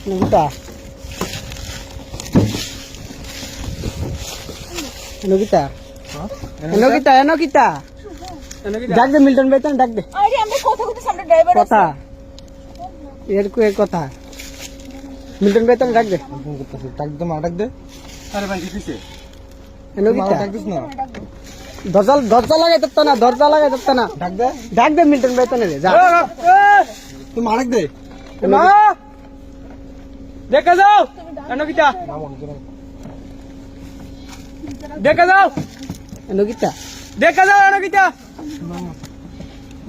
নকিতা নকিতা নকিতা নকিতা ডাক দে মিল্টন বেতন ডাক দে আরে আমরা কথা বলতে সামনে ড্রাইভার আছে কথা এর কথা মিল্টন বেতন ডাক দে ডাক দে মা ডাক দে আরে ভাই কিছে নকিতা ডাক দিস না দরজা লাগাই দত্ত না দরজা লাগাই দত্ত না ডাক দে মিল্টন বেতনে রে যা তুই মা ডাক দে মা দেখে যাও নকিতা দেখে যাও নকিতা দেখে যাও নকিতা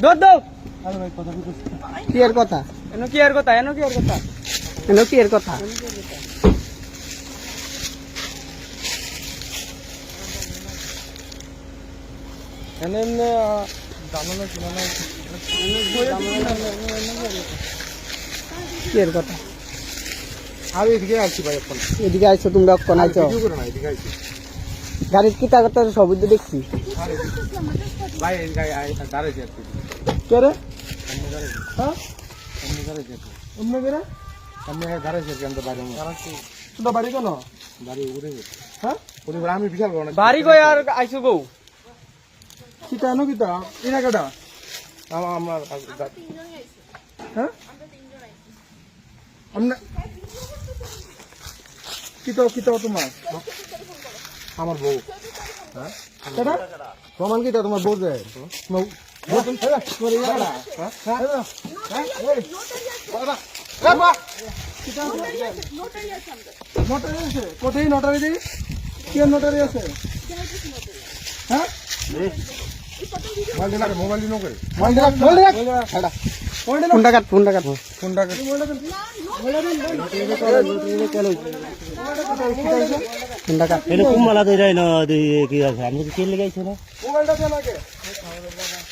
দৌড় দাও আরে ভাই কথা কইছিস কি এর কথা এনো কি এর কথা এনো কি এর কথা কি এর কথা এনে জানো না কিনা না কি এর কথা আমি এদিকে আসছি ভাই এখন এদিকে আইছো তোমরা কোন আইছো ভিডিও করে না এদিকে আসছি গাড়ির কি কাগজ সবই তো দেখছি ভাই এদিকে দাঁড়াইছি আর কি কে রে হ্যাঁ আমি দাঁড়াইছি অন্য কে রে আমি দাঁড়াইছি আর কি আমরা বাইরে তোমরা বাড়ি কেন বাড়ি উড়ে গেছে হ্যাঁ উড়ে আমি বিশাল বড় বাড়ি কই আর আইছো গো কিতা নকিতা ইনা কাটা আমরা হ্যাঁ আমরা কিতা কিতা তোমার আমার বউ হ্যাঁ প্রমাণ কিটা তোমার বউ যায় নোটারি আছে কোথায় নোটারি দিই কি নোটারি আছে হ্যাঁ মোবাইল নো করে ফোনটা কাট ফোনটা কাট ফোনটা ফোনটা কাট এরকম মালা তৈরি হয় না কি আছে আমি তো তেল লেগাইছে না মোবাইলটা দেন আগে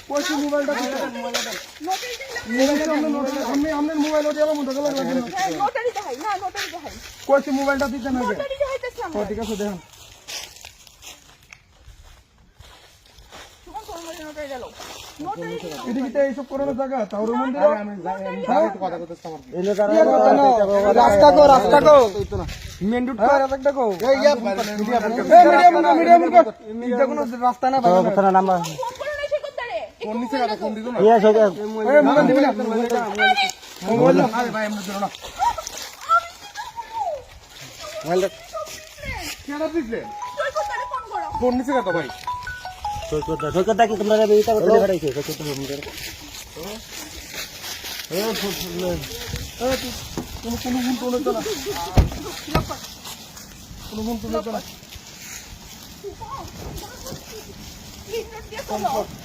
কইছি মোবাইলটা দিতে আমি আপনার মোবাইল ওটা আমার মতো লাগবে নোটারি দেখাই না নোটারি দেখাই কইছি মোবাইলটা দিতে না আগে নোটারি দেখাইতেছি আমরা ঠিক আছে দেখুন নোটারি দিলো নোটারি এদিকে এইসব করার জায়গা তাওর মন্দির কথা কথা আমার রাস্তা কো মেন রুট কো রাস্তা কো মিডিয়াম কো এটা কোনো রাস্তা না ভাই কথা নাম্বার ফোন করে নাই সে করতে ফোন নিচে কথা ফোন দিত না ইয়া সব মোবাইল দিবি না মোবাইল আরে ভাই আমরা ধরো না মোবাইল কেন দিছিলে তুই করতে ফোন করো ফোন নিচে কথা ভাই সরকার ডাকি তোমরা এটা করতে পাঠাইছে সরকার তো ফোন করে প্লিজ নোট দিয়ে